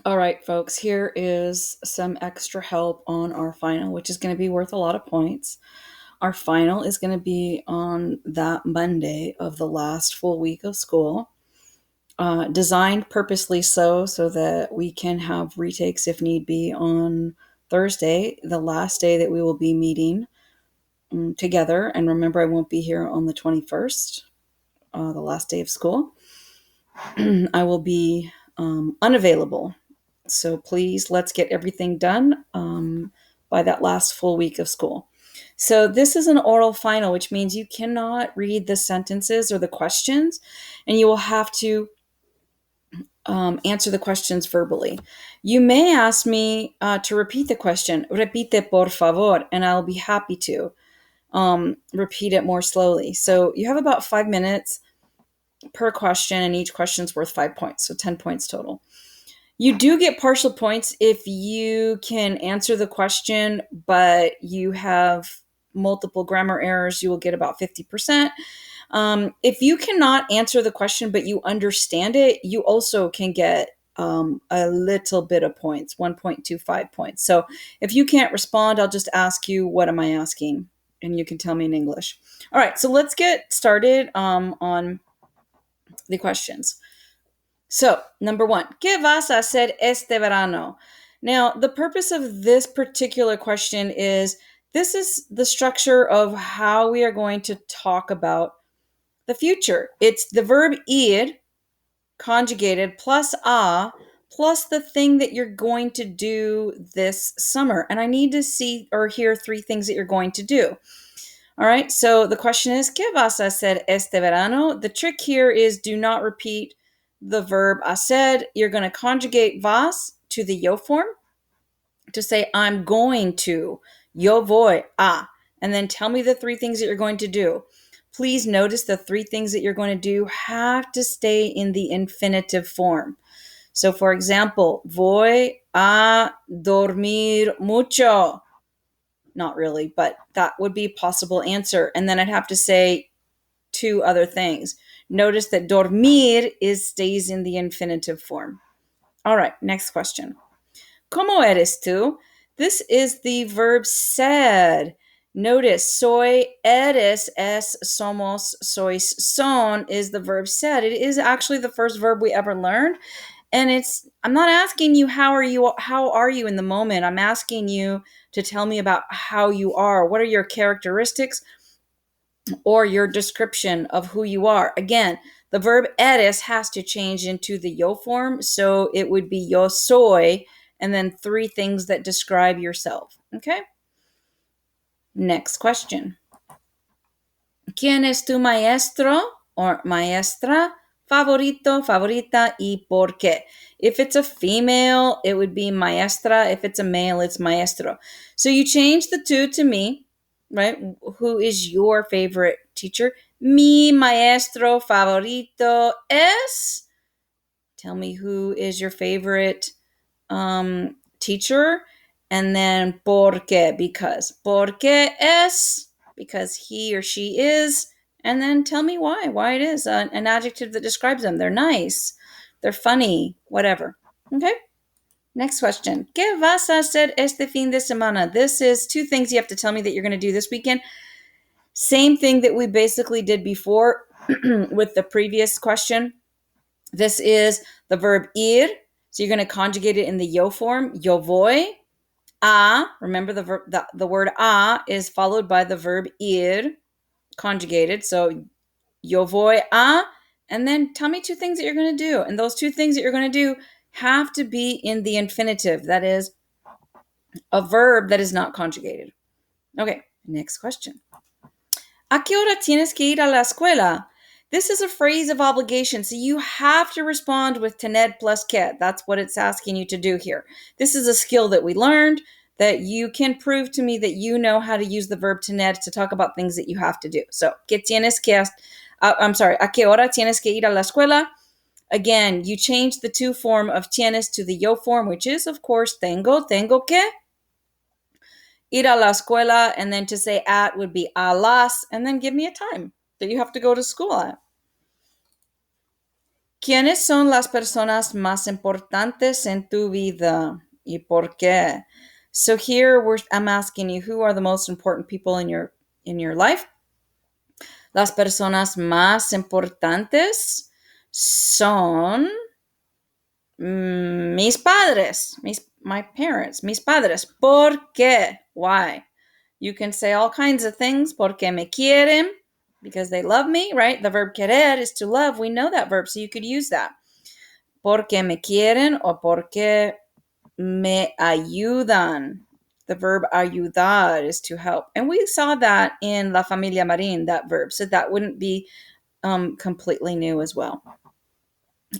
All right, folks, here is some extra help on our final, which is going to be worth a lot of points. Our final is going to be on that Monday of the last full week of school, designed purposely so that we can have retakes if need be on Thursday, the last day that we will be meeting together. And remember, I won't be here on the 21st, the last day of school. I will be unavailable. So please, let's get everything done by that last full week of school. So this is an oral final, which means you cannot read the sentences or the questions, and you will have to answer the questions verbally. You may ask me to repeat the question, repite por favor, and I'll be happy to repeat it more slowly. So you have about 5 minutes per question, and each question is worth 5 points, so 10 points total. You do get partial points if you can answer the question, but you have multiple grammar errors. You will get about 50%. If you cannot answer the question, but you understand it, you also can get a little bit of points, 1.25 points. So if you can't respond, I'll just ask you, what am I asking? And you can tell me in English. All right, so let's get started on the questions. So, number one, ¿qué vas a hacer este verano? Now, the purpose of this particular question is this is the structure of how we are going to talk about the future. It's the verb ir, conjugated, plus a, plus the thing that you're going to do this summer. And I need to see or hear three things that you're going to do. All right, so the question is, ¿qué vas a hacer este verano? The trick here is do not repeat the verb hacer. You're going to conjugate vas to the yo form to say, I'm going to, yo voy a, and then tell me the three things that you're going to do. Please notice the three things that you're going to do have to stay in the infinitive form. So, for example, voy a dormir mucho. Not really, but that would be a possible answer. And then I'd have to say two other things. Notice that dormir stays in the infinitive form. All right, next question. ¿Cómo eres tú? This is the verb ser. Notice soy, eres, es, somos, sois, son is the verb ser. It is actually the first verb we ever learned. And I'm not asking you how are you in the moment. I'm asking you to tell me about how you are. What are your characteristics or your description of who you are? Again, the verb eres has to change into the yo form, so it would be yo soy and then three things that describe yourself. Okay? Next question. ¿Quién es tu maestro or maestra favorito, favorita, y por qué? If it's a female, it would be maestra. If it's a male, it's maestro. So you change the two to me, right? Who is your favorite teacher? Mi maestro favorito es. Tell me who is your favorite teacher. And then por qué, because. Por qué es, because he or she is. And then tell me why it is an adjective that describes them. They're nice, they're funny, whatever. Okay? Next question. ¿Qué vas a hacer este fin de semana? This is two things you have to tell me that you're going to do this weekend. Same thing that we basically did before with the previous question. This is the verb ir. So you're going to conjugate it in the yo form. Yo voy a. Remember the word a is followed by the verb ir, conjugated. So yo voy a, and then tell me two things that you're going to do. And those two things that you're going to do have to be in the infinitive. That is a verb that is not conjugated. Okay, next question. ¿A qué hora tienes que ir a la escuela? This is a phrase of obligation, so you have to respond with tener plus que. That's what it's asking you to do here. This is a skill that we learned that you can prove to me that you know how to use the verb tener to talk about things that you have to do. So, ¿qué tienes que? ¿A qué hora tienes que ir a la escuela? Again, you change the to form of tienes to the yo form, which is, of course, tengo que. Ir a la escuela, and then to say at would be a las, and then give me a time that you have to go to school at. ¿Quiénes son las personas más importantes en tu vida? ¿Y por qué? So here I'm asking you, who are the most important people in your life? Las personas más importantes son mis padres, my parents, mis padres. ¿Por qué? Why? You can say all kinds of things. Porque me quieren, because they love me, right? The verb querer is to love. We know that verb, so you could use that. Porque me quieren o porque me ayudan. The verb ayudar is to help. And we saw that in La Familia Marin, that verb. So that wouldn't be completely new as well.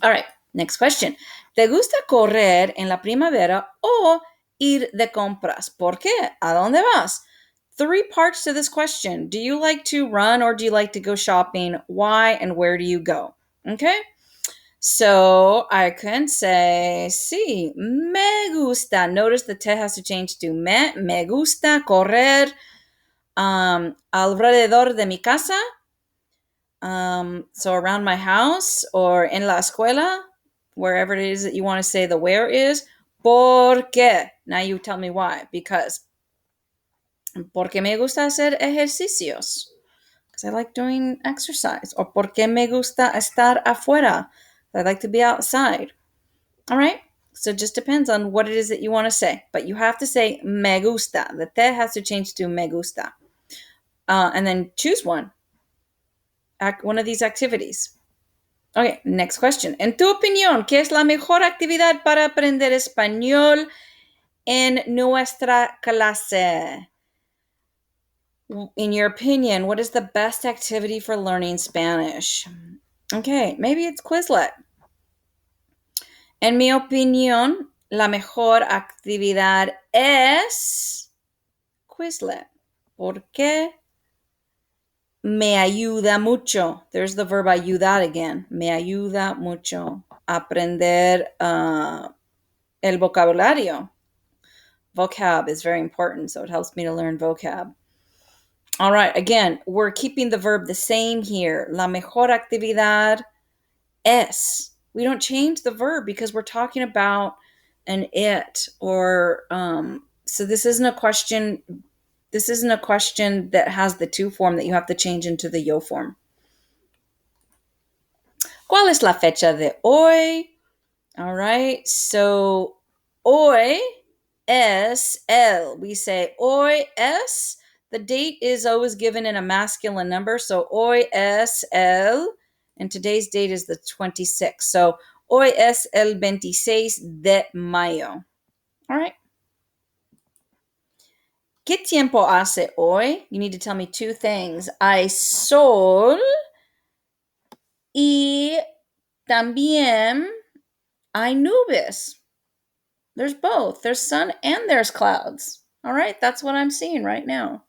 All right, next question. ¿Te gusta correr en la primavera o ir de compras? ¿Por qué? ¿A dónde vas? 3 parts to this question. Do you like to run or do you like to go shopping? Why and where do you go? Okay? So I can say, sí, me gusta. Notice the te has to change to me gusta correr alrededor de mi casa. So around my house or en la escuela, wherever it is that you want to say the where is. ¿Por qué? Now you tell me why. Because. Porque me gusta hacer ejercicios. Because I like doing exercise. Or porque me gusta estar afuera. I like to be outside. All right? So it just depends on what it is that you want to say. But you have to say me gusta. The te has to change to me gusta. And then choose one. One of these activities. Okay, next question. En tu opinión, ¿qué es la mejor actividad para aprender español en nuestra clase? In your opinion, what is the best activity for learning Spanish? Okay, maybe it's Quizlet. En mi opinión, la mejor actividad es Quizlet. ¿Por qué? Me ayuda mucho. There's the verb ayudar again. Me ayuda mucho. Aprender el vocabulario. Vocab is very important, so it helps me to learn vocab. All right, again, we're keeping the verb the same here. La mejor actividad es. We don't change the verb because we're talking about an it or so this isn't a question. This isn't a question that has the to form that you have to change into the yo form. ¿Cuál es la fecha de hoy? All right, so hoy es el. We say hoy es. The date is always given in a masculine number, so hoy es el, and today's date is the 26th. So hoy es el 26 de mayo. All right. ¿Qué tiempo hace hoy? You need to tell me 2 things. Hay sol y también hay nubes. There's both. There's sun and there's clouds. All right, that's what I'm seeing right now.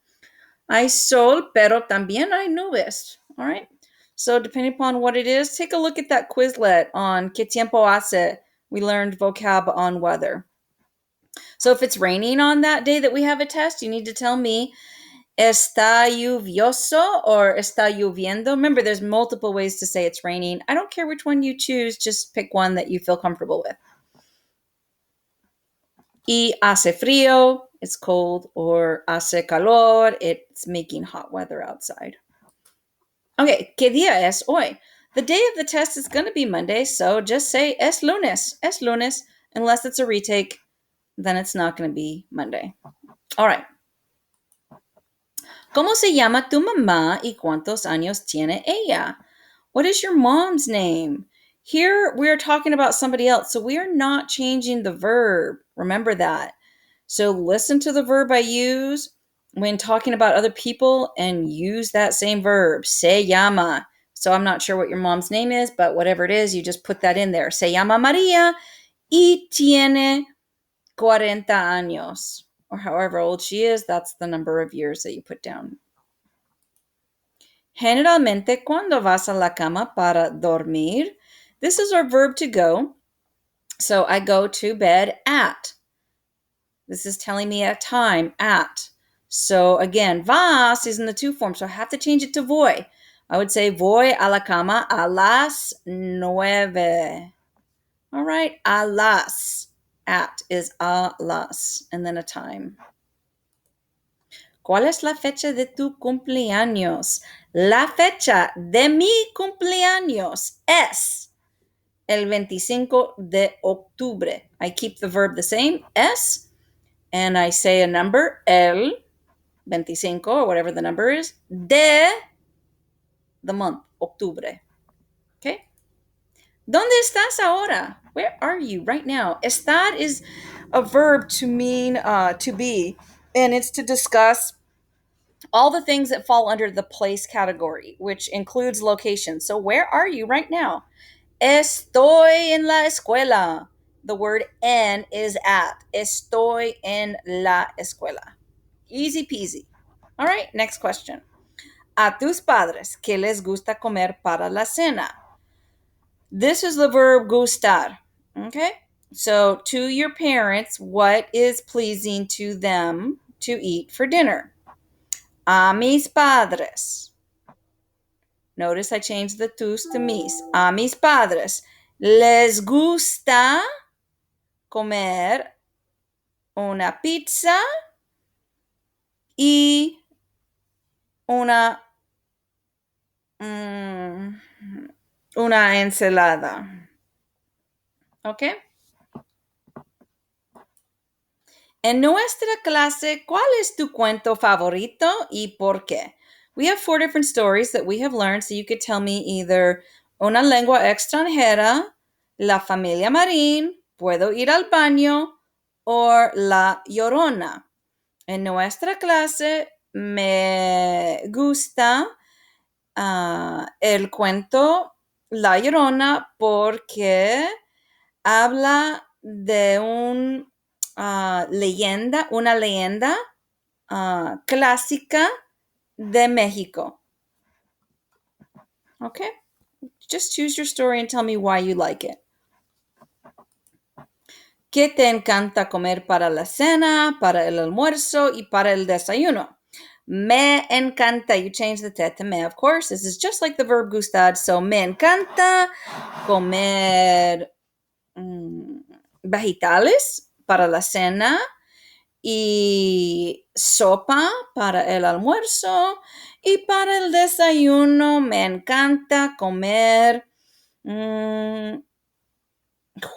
Hay sol, pero también hay nubes. All right. So depending upon what it is, take a look at that Quizlet on ¿Qué tiempo hace? We learned vocab on weather. So if it's raining on that day that we have a test, you need to tell me ¿Está lluvioso or está lloviendo? Remember, there's multiple ways to say it's raining. I don't care which one you choose. Just pick one that you feel comfortable with. Y hace frío, it's cold, or hace calor, it's making hot weather outside. Okay, ¿qué día es hoy? The day of the test is going to be Monday, so just say es lunes, unless it's a retake, then it's not going to be Monday. All right. ¿Cómo se llama tu mamá y cuántos años tiene ella? What is your mom's name? Here we're talking about somebody else, so we are not changing the verb. Remember that. So listen to the verb I use when talking about other people and use that same verb. Se llama. So I'm not sure what your mom's name is, but whatever it is, you just put that in there. Se llama María y tiene 40 años. Or however old she is, that's the number of years that you put down. Generalmente, cuando vas a la cama para dormir, this is our verb to go. So I go to bed at. This is telling me a time, at. So again, vas is in the to form, so I have to change it to voy. I would say voy a la cama a las 9. All right, a las. At is a las, and then a time. ¿Cuál es la fecha de tu cumpleaños? La fecha de mi cumpleaños es el 25 de octubre. I keep the verb the same, es, and I say a number, el 25, or whatever the number is, de the month, octubre. Okay? ¿Dónde estás ahora? Where are you right now? Estar is a verb to mean to be, and it's to discuss all the things that fall under the place category, which includes location. So where are you right now? Estoy en la escuela. The word en is at. Estoy en la escuela. Easy peasy. All right, next question. A tus padres, ¿qué les gusta comer para la cena? This is the verb gustar. Okay? So to your parents, what is pleasing to them to eat for dinner? A mis padres. Notice I changed the tus to mis. A mis padres les gusta comer una pizza y una ensalada. ¿Ok? En nuestra clase, ¿cuál es tu cuento favorito y por qué? We have 4 different stories that we have learned, so you could tell me either una lengua extranjera, la familia Marín, puedo ir al baño, or la llorona. En nuestra clase me gusta el cuento La Llorona porque habla de una leyenda clásica de México. Okay? Just choose your story and tell me why you like it. ¿Qué te encanta comer para la cena, para el almuerzo y para el desayuno? Me encanta. You change the te to me, of course. This is just like the verb gustar. So, me encanta comer vegetales para la cena y sopa para el almuerzo, y para el desayuno me encanta comer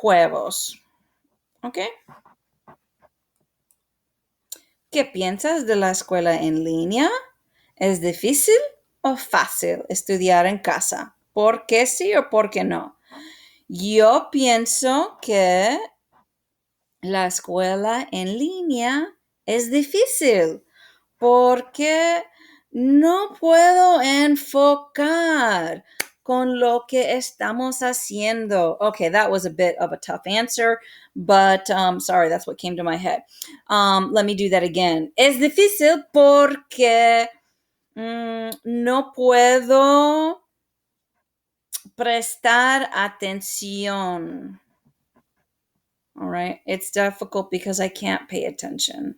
huevos. ¿Ok? ¿Qué piensas de la escuela en línea? ¿Es difícil o fácil estudiar en casa? ¿Por qué sí o por qué no? Yo pienso que la escuela en línea es difícil porque no puedo enfocar con lo que estamos haciendo. Okay, that was a bit of a tough answer, but sorry, that's what came to my head. Let me do that again. Es difícil porque no puedo prestar atención. All right, it's difficult because I can't pay attention.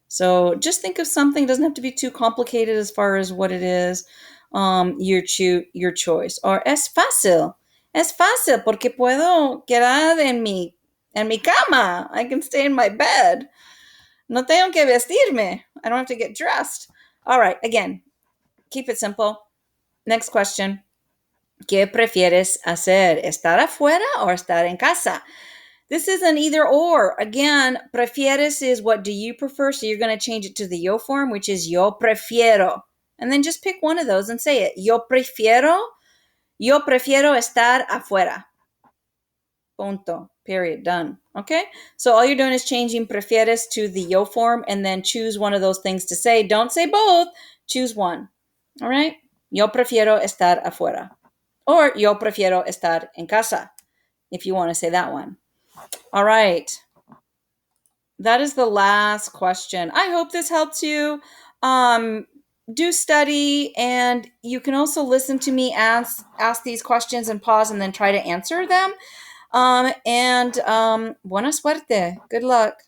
So just think of something. It doesn't have to be too complicated as far as what it is. Your choice. Or es fácil. Es fácil porque puedo quedar en mi cama. I can stay in my bed. No tengo que vestirme. I don't have to get dressed. All right, again, keep it simple. Next question. ¿Qué prefieres hacer? ¿Estar afuera o estar en casa? This is an either or. Again, prefieres is what do you prefer? So you're going to change it to the yo form, which is yo prefiero. And then just pick one of those and say it. Yo prefiero estar afuera. Punto. Period. Done. Okay? So all you're doing is changing prefieres to the yo form and then choose one of those things to say. Don't say both. Choose one. All right? Yo prefiero estar afuera. Or yo prefiero estar en casa, if you want to say that one. All right. That is the last question. I hope this helps you. Do study, and you can also listen to me ask these questions and pause and then try to answer them. Buena suerte. Good luck.